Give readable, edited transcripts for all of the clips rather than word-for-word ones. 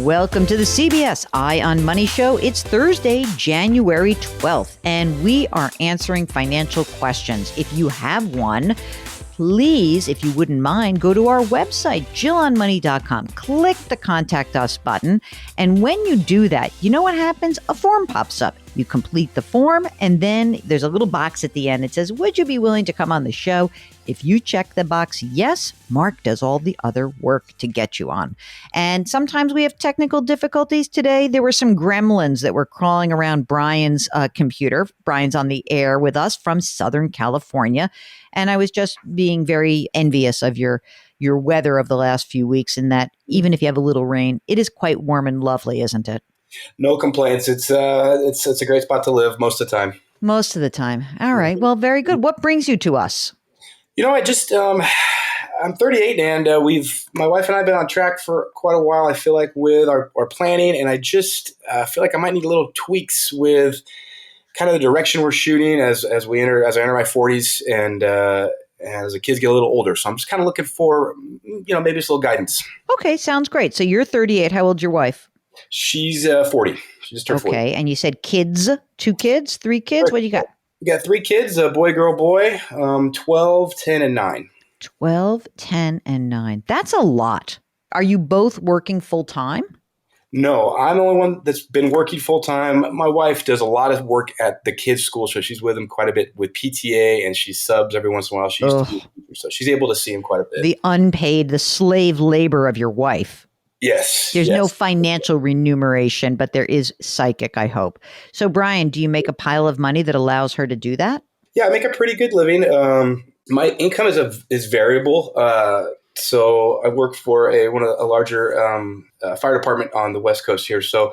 Welcome to the CBS Eye on Money Show. It's Thursday, January 12th, and we are answering financial questions. If you have one, please, if you wouldn't mind, go to our website, jillonmoney.com. Click the Contact Us button. And when you do that, you know what happens? A form pops up. You complete the form, and then there's a little box at the end. It says, would you be willing to come on the show? If you check the box, yes, Mark does all the other work to get you on. And sometimes we have technical difficulties. Today, there were some gremlins that were crawling around Brian's computer. Brian's on the air with us from Southern California. And I was just being very envious of your weather of the last few weeks, in that even if you have a little rain, it is quite warm and lovely, isn't it? No complaints. It's a great spot to live most of the time. Most of the time. All right. Well, very good. What brings you to us? You know, I'm 38, and my wife and I have been on track for quite a while, I feel like, with our planning, and I just feel like I might need little tweaks with kind of the direction we're shooting as I enter my 40s and as the kids get a little older. So I'm just kind of looking for, maybe just a little guidance. Okay. Sounds great. So you're 38. How old's your wife? She's 40. She just turned 40. Okay. And you said kids, 2 kids, 3 kids? What do you got? We got 3 kids, a boy, girl, boy, 12, 10, and 9. 12, 10, and 9. That's a lot. Are you both working full time? No, I'm the only one that's been working full time. My wife does a lot of work at the kids' school, so she's with them quite a bit with PTA, and she subs every once in a while. She used to do, so she's able to see him quite a bit. The unpaid, the slave labor of your wife. Yes. There's no financial remuneration, but there is psychic, I hope. So, Brian, do you make a pile of money that allows her to do that? Yeah, I make a pretty good living. My income is variable. So I work for a larger fire department on the West Coast here. So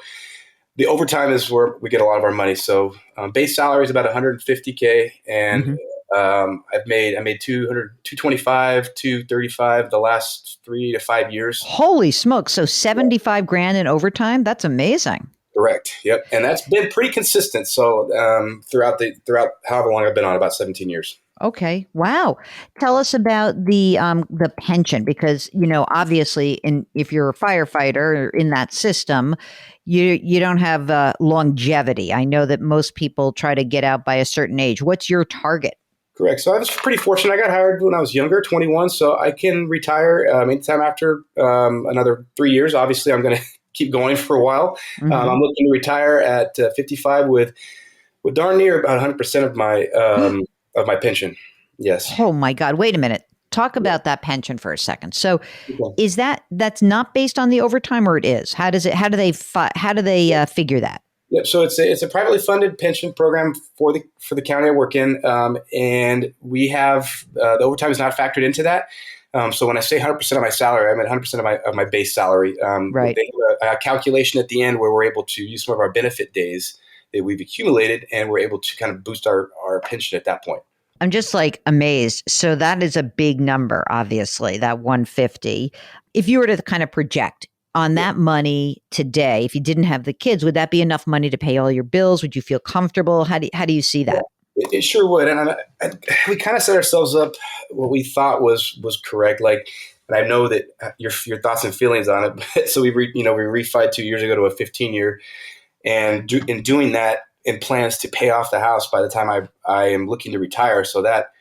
the overtime is where we get a lot of our money. So base salary is about $150K, and I made 225, 235 the last 3 to 5 years. Holy smokes! So 75 grand in overtime. That's amazing. Correct. Yep, and that's been pretty consistent. So throughout however long I've been on, about 17 years. Okay. Wow. Tell us about the pension, because, obviously if you're a firefighter or in that system, you don't have longevity. I know that most people try to get out by a certain age. What's your target? Correct. So I was pretty fortunate. I got hired when I was younger, 21, so I can retire anytime after another 3 years. Obviously, I'm going to keep going for a while. Mm-hmm. I'm looking to retire at 55 with darn near about 100% of my pension. Yes. Oh my God. Wait a minute. Talk about that pension for a second. So is that's not based on the overtime, or it is? How do they figure that? Yep. So it's a privately funded pension program for the county I work in. And we have, the overtime is not factored into that. So when I say 100% of my salary, I mean 100% of my base salary. Right. They have a calculation at the end where we're able to use some of our benefit days that we've accumulated, and we're able to kind of boost our pension at that point. I'm just amazed. So that is a big number, obviously, that 150. If you were to kind of project on that money today, if you didn't have the kids, would that be enough money to pay all your bills? Would you feel comfortable? How do you see that? It sure would. And we kind of set ourselves up what we thought was correct. And I know that your thoughts and feelings on it. So we refied 2 years ago to a 15-year, and in doing that, and plans to pay off the house by the time I am looking to retire. So that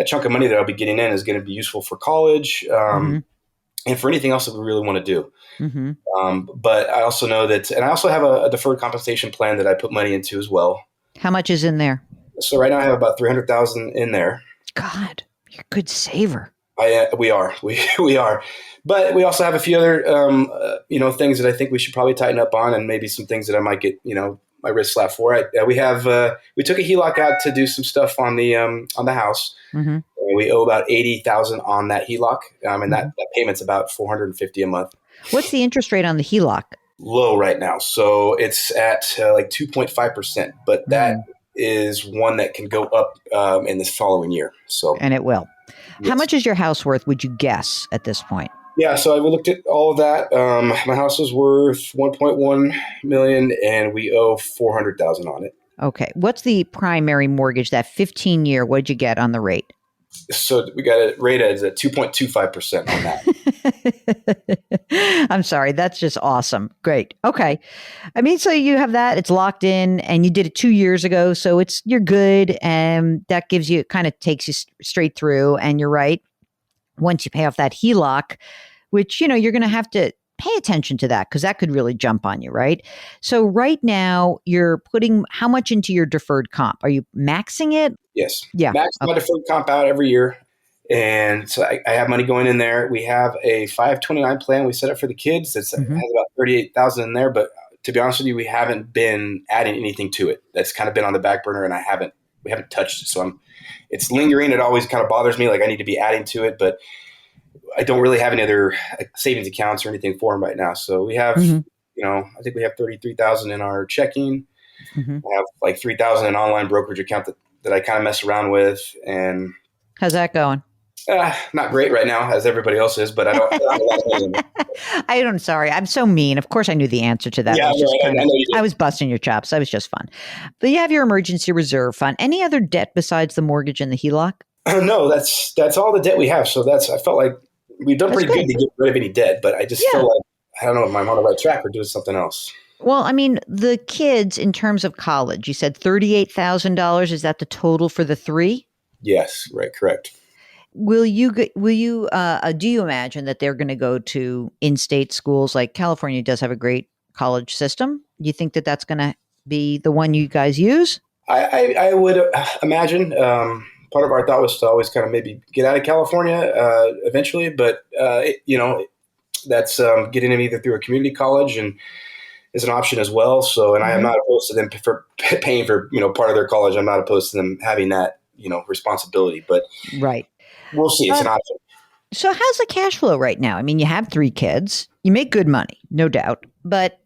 chunk of money that I'll be getting in is going to be useful for college and for anything else that we really want to do. Mm-hmm. But I also know that, and I also have a deferred compensation plan that I put money into as well. How much is in there? So right now I have about $300,000 in there. God, you're a good saver. We are. But we also have a few other, things that I think we should probably tighten up on, and maybe some things that I might get, my wrist slapped for. We took a HELOC out to do some stuff on the house. Mm-hmm. And we owe about $80,000 on that HELOC, and that payment's about $450 a month. What's the interest rate on the HELOC? Low right now, so it's at 2.5%. But that is one that can go up in this following year. So, and it will. Yes. How much is your house worth? Would you guess at this point? Yeah, so I looked at all of that. My house is worth $1.1 million, and we owe $400,000 on it. Okay, what's the primary mortgage? That 15-year. What did you get on the rate? So we got it rated at 2.25% on that. I'm sorry. That's just awesome. Great. Okay. I mean, so you have that, it's locked in and you did it 2 years ago. So you're good. And that gives you, it kind of takes you straight through. And you're right. Once you pay off that HELOC, which, you're going to have to pay attention to that because that could really jump on you, right? So right now you're putting how much into your deferred comp? Are you maxing it? Yes. Yeah. Max my Okay. deferred comp out every year. And so I have money going in there. We have a 529 plan we set up for the kids. Has Hmm. about 38,000 in there. But to be honest with you, we haven't been adding anything to it. That's kind of been on the back burner, and we haven't touched it. So it's lingering. It always kind of bothers me. Like I need to be adding to it, but I don't really have any other savings accounts or anything for them right now. So we have, Hmm. I think we have 33,000 in our checking. Hmm. I have like 3,000 in online brokerage account that I kind of mess around with. And How's that going? not great right now, as everybody else is, but I don't have a lot of money in there. I'm sorry. I'm so mean. Of course, I knew the answer to that. Yeah, It was just right. I know you I did. was busting your chops. That was just fun. But you have your emergency reserve fund. Any other debt besides the mortgage and the HELOC? No, that's all the debt we have. So I felt like we've done That's pretty good good. to get rid of any debt, but I just Yeah. feel like, I don't know if I'm on the right track or doing something else. Well, I mean, the kids in terms of college, you said $38,000. Is that the total for the three? Yes, right, correct. Do you imagine that they're going to go to in-state schools? Like California does have a great college system. Do you think that that's going to be the one you guys use? I would imagine part of our thought was to always kind of maybe get out of California eventually, but that's getting them either through a community college and is an option as well. So, and I am Hmm. not opposed to them for paying for part of their college. I'm not opposed to them having that responsibility, but Right. we'll see. It's Uh, an option. so how's the cash flow right now? I mean, you have three kids. You make good money, no doubt. But,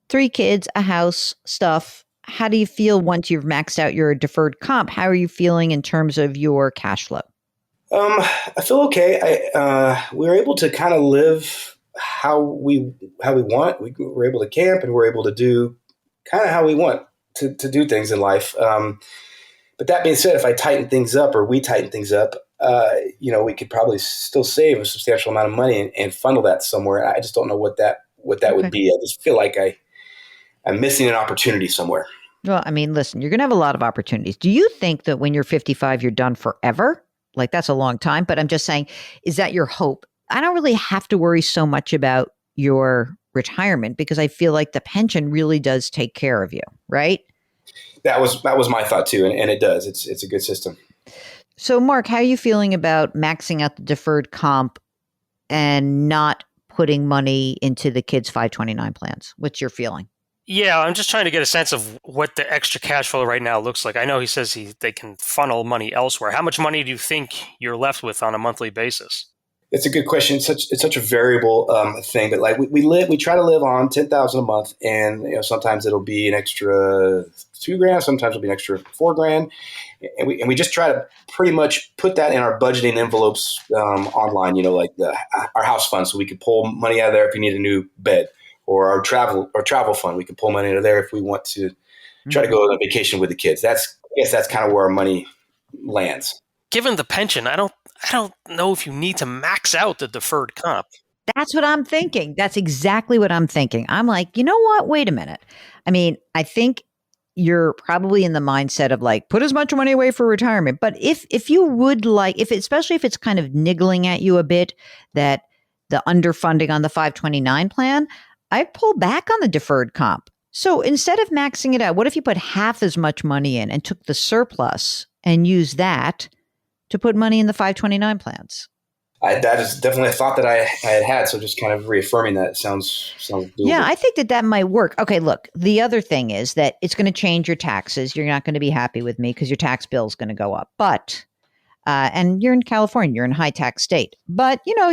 three kids, a house, stuff. How do you feel once you've maxed out your deferred comp? How are you feeling in terms of your cash flow? I feel okay. We were able to kind of live how we want. We were able to camp, and we're able to do kind of how we want to do things in life. But that being said, if I tighten things up or we tighten things up, we could probably still save a substantial amount of money and funnel that somewhere. I just don't know what that would Okay. be. I just feel like I'm missing an opportunity somewhere. Well, I mean, listen, you're going to have a lot of opportunities. Do you think that when you're 55, you're done forever? Like that's a long time, but I'm just saying, is that your hope? I don't really have to worry so much about your retirement because I feel like the pension really does take care of you, right? That was my thought too, and it does. It's a good system. So, Mark, how are you feeling about maxing out the deferred comp and not putting money into the kids' 529 plans? What's your feeling? Yeah, I'm just trying to get a sense of what the extra cash flow right now looks like. I know he says they can funnel money elsewhere. How much money do you think you're left with on a monthly basis? It's a good question. It's such a variable thing, but like we try to live on 10,000 a month, and sometimes it'll be an extra $2,000, sometimes it'll be an extra $4,000, and we just try to pretty much put that in our budgeting envelopes online. Like our house fund, so we could pull money out of there if we need a new bed, or our travel fund, we can pull money out of there if we want to try to Mhm. go on a vacation with the kids. I guess that's kind of where our money lands. Given the pension, I don't know if you need to max out the deferred comp. That's what I'm thinking. That's exactly what I'm thinking. I'm like, you know what? Wait a minute. I mean, I think you're probably in the mindset of like, put as much money away for retirement. But if you would like, especially if it's kind of niggling at you a bit that the underfunding on the 529 plan, I'd pull back on the deferred comp. So instead of maxing it out, what if you put half as much money in and took the surplus and used that to put money in the 529 plans? That is definitely a thought that I had. So just kind of reaffirming that sounds doable. Yeah, I think that might work. Okay, look, the other thing is that it's going to change your taxes. You're not going to be happy with me because your tax bill is going to go up. But and you're in California, you're in a high tax state. But you'll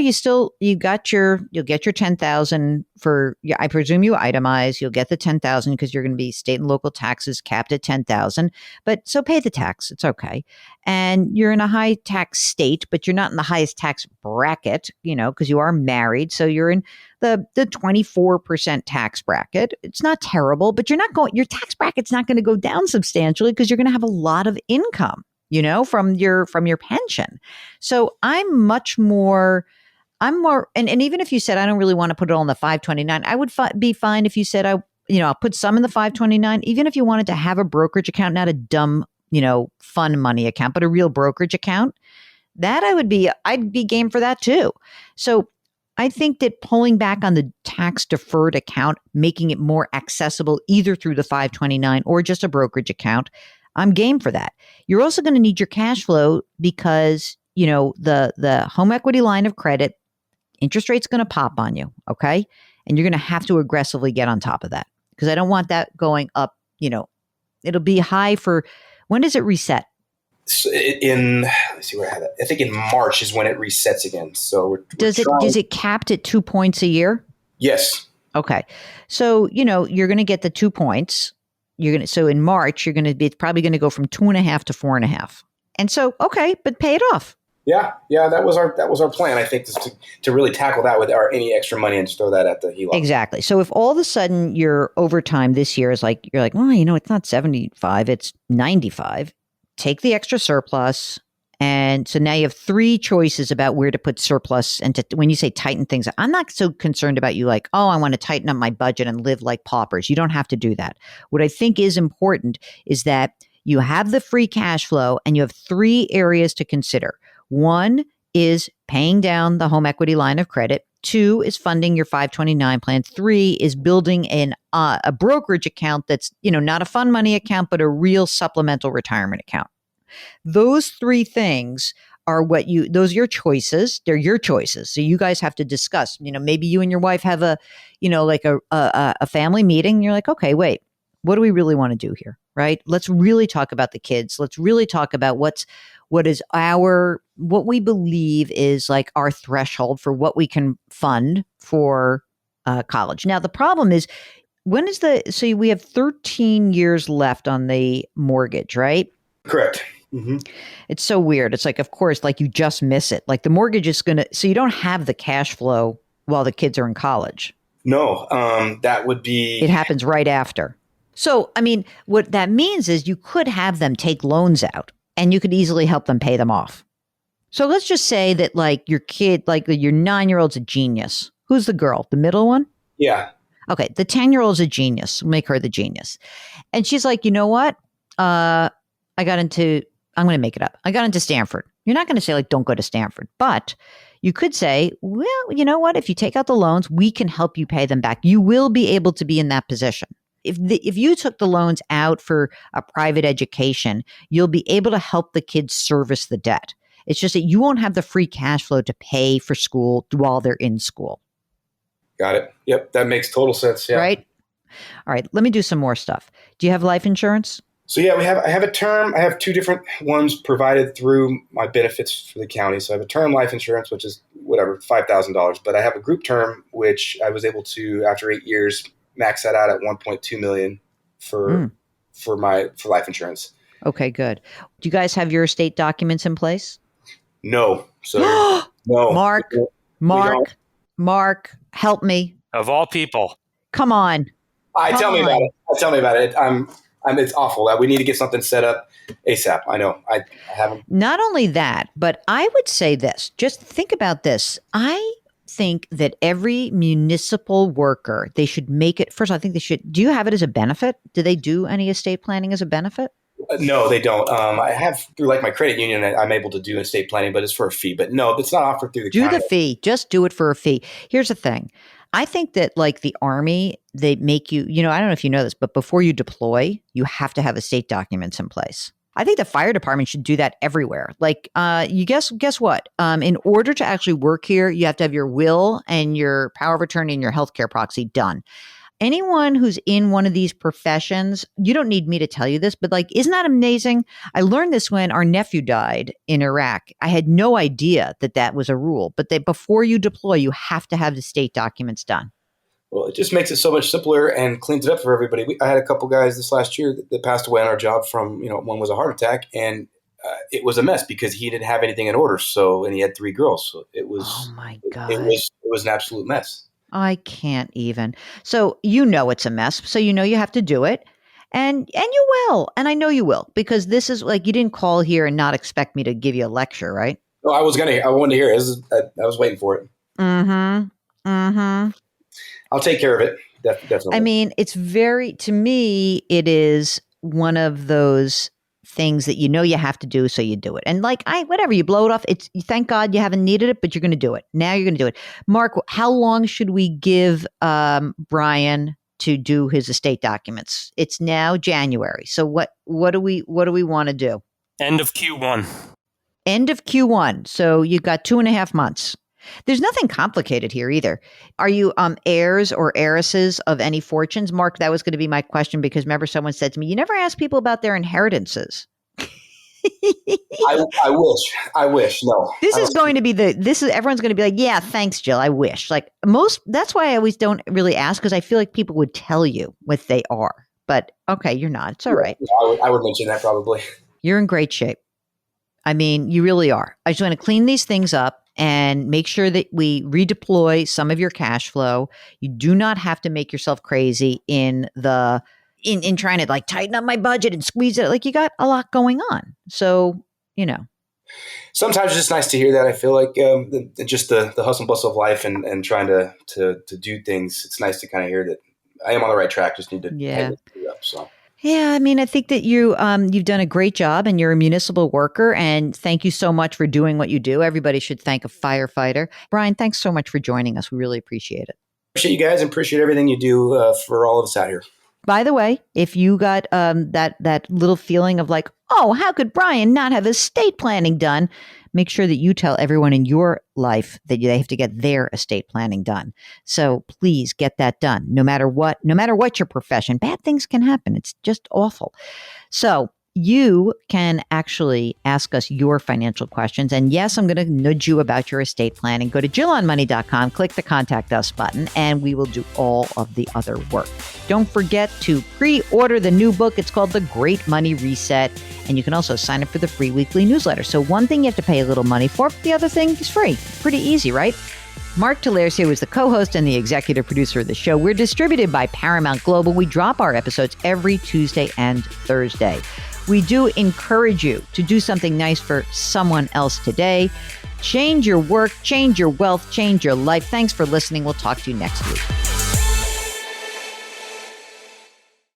get your 10,000 for. Yeah, I presume you itemize. You'll get the 10,000 because you're going to be state and local taxes capped at 10,000. But so pay the tax. It's okay. And you're in a high tax state, but you're not in the highest tax bracket. Because you are married, so you're in the 24% tax bracket. It's not terrible, but your tax bracket's not going to go down substantially because you're going to have a lot of income, from your pension. So I'm much more I'm more, and even if you said, I don't really want to put it all in the 529, I would be fine if you said, I'll put some in the 529, even if you wanted to have a brokerage account, not a dumb, fun money account, but a real brokerage account. That I'd be game for that too. So I think that pulling back on the tax deferred account, making it more accessible either through the 529 or just a brokerage account, I'm game for that. You're also going to need your cash flow because, the home equity line of credit, interest rate's going to pop on you. Okay. And you're going to have to aggressively get on top of that because I don't want that going up. It'll be high when does it reset? So let's see where I had it. I think in March is when it resets again. So does it capped at 2 points a year? Yes. Okay. So, you're going to get the 2 points. So in March, it's probably going to go from 2.5 to 4.5. And so, okay, but pay it off. Yeah. That was our plan. I think is to really tackle that with any extra money and just throw that at the HELOC. Exactly. So if all of a sudden your overtime this year is you're like, well, it's not 75, it's 95. Take the extra surplus. And so now you have 3 choices about where to put surplus. And when you say tighten things, I'm not so concerned about you like, I want to tighten up my budget and live like paupers. You don't have to do that. What I think is important is that you have the free cash flow and you have 3 areas to consider. 1 is paying down the home equity line of credit. 2 is funding your 529 plan. 3 is building a brokerage account that's, not a fun money account, but a real supplemental retirement account. Those 3 things are those are your choices. They're your choices. So you guys have to discuss, maybe you and your wife have a family meeting. And you're like, okay, wait, what do we really want to do here? Right? Let's really talk about the kids. Let's really talk about what we believe is like our threshold for what we can fund for college. Now, the problem is so we have 13 years left on the mortgage, right? Correct. Mm-hmm. It's so weird. It's like, of course, like you just miss it. Like the mortgage is so you don't have the cash flow while the kids are in college. No, that would be. It happens right after. So, what that means is you could have them take loans out and you could easily help them pay them off. So let's just say that like your kid, like your 9-year-old's a genius. Who's the girl? The middle one? Yeah. Okay. The 10-year-old's a genius. We'll make her the genius. And she's like, you know what? I'm going to make it up. I got into Stanford. You're not going to say like, don't go to Stanford, but you could say, well, you know what? If you take out the loans, we can help you pay them back. You will be able to be in that position. If you took the loans out for a private education, you'll be able to help the kids service the debt. It's just that you won't have the free cash flow to pay for school while they're in school. Got it. Yep. That makes total sense. Yeah. Right? All right. Let me do some more stuff. Do you have life insurance? So yeah, I have a term. I have 2 different ones provided through my benefits for the county. So I have a term life insurance, which is whatever, $5,000. But I have a group term, which I was able to, after 8 years, max that out at $1.2 million for life insurance. Okay, good. Do you guys have your estate documents in place? No. So no. Mark, help me. Of all people. Come on. Tell me about it. It's awful. We need to get something set up ASAP. I know. I haven't. Not only that, but I would say this. Just think about this. I think that every municipal worker, they should make it. First, I think they should. Do you have it as a benefit? Do they do any estate planning as a benefit? No, they don't. I have through like my credit union, I'm able to do estate planning, but it's for a fee. But no, it's not offered through the county. Do the fee. Just do it for a fee. Here's the thing. I think that like the Army, they make you, I don't know if you know this, but before you deploy, you have to have estate documents in place. I think the fire department should do that everywhere. Like, you guess what? In order to actually work here, you have to have your will and your power of attorney and your healthcare proxy done. Anyone who's in one of these professions, you don't need me to tell you this, but like, isn't that amazing? I learned this when our nephew died in Iraq. I had no idea that was a rule, but before you deploy, you have to have the state documents done. Well, it just makes it so much simpler and cleans it up for everybody. I had a couple guys this last year that passed away on our job from, one was a heart attack, and it was a mess because he didn't have anything in order. And he had 3 girls. So it was, oh my God, it was an absolute mess. I can't even. So it's a mess. So you have to do it. And you will. And I know you will, because this is like, you didn't call here and not expect me to give you a lecture, right? No, I wanted to hear it. I was waiting for it. Mm-hmm. Mm-hmm. I'll take care of it. Definitely. I mean, to me, it is one of those things that you have to do, so you do it. And whatever, you blow it off. Thank God you haven't needed it, but you're going to do it. Now you're going to do it. Mark, how long should we give Brian to do his estate documents? It's now January. So what do we want to do? End of Q1. End of Q1. So you've got 2.5 months. There's nothing complicated here either. Are you heirs or heiresses of any fortunes? Mark, that was going to be my question, because remember someone said to me, you never ask people about their inheritances. I wish. No. Everyone's going to be like, yeah, thanks, Jill. I wish. That's why I always don't really ask, because I feel like people would tell you what they are. But okay, you're not. It's all right. I would mention that probably. You're in great shape. I mean, you really are. I just want to clean these things up and make sure that we redeploy some of your cash flow. You do not have to make yourself crazy in trying to tighten up my budget and squeeze it. You got a lot going on. So, Sometimes it's just nice to hear that. I feel like just the hustle and bustle of life and trying to do things. It's nice to kind of hear that I am on the right track. Just need to tighten it up. So. Yeah, I mean, I think that you've done a great job, and you're a municipal worker, and thank you so much for doing what you do. Everybody should thank a firefighter. Brian, thanks so much for joining us. We really appreciate it. Appreciate you guys and appreciate everything you do for all of us out here. By the way, if you got that little feeling of oh, how could Brian not have estate planning done? Make sure that you tell everyone in your life that they have to get their estate planning done. So please get that done. No matter what your profession, bad things can happen. It's just awful. So you can actually ask us your financial questions. And yes, I'm going to nudge you about your estate planning. Go to JillOnMoney.com, click the Contact Us button, and we will do all of the other work. Don't forget to pre-order the new book. It's called The Great Money Reset. And you can also sign up for the free weekly newsletter. So one thing you have to pay a little money for, but the other thing is free. Pretty easy, right? Mark Talercio is the co-host and the executive producer of the show. We're distributed by Paramount Global. We drop our episodes every Tuesday and Thursday. We do encourage you to do something nice for someone else today. Change your work, change your wealth, change your life. Thanks for listening. We'll talk to you next week.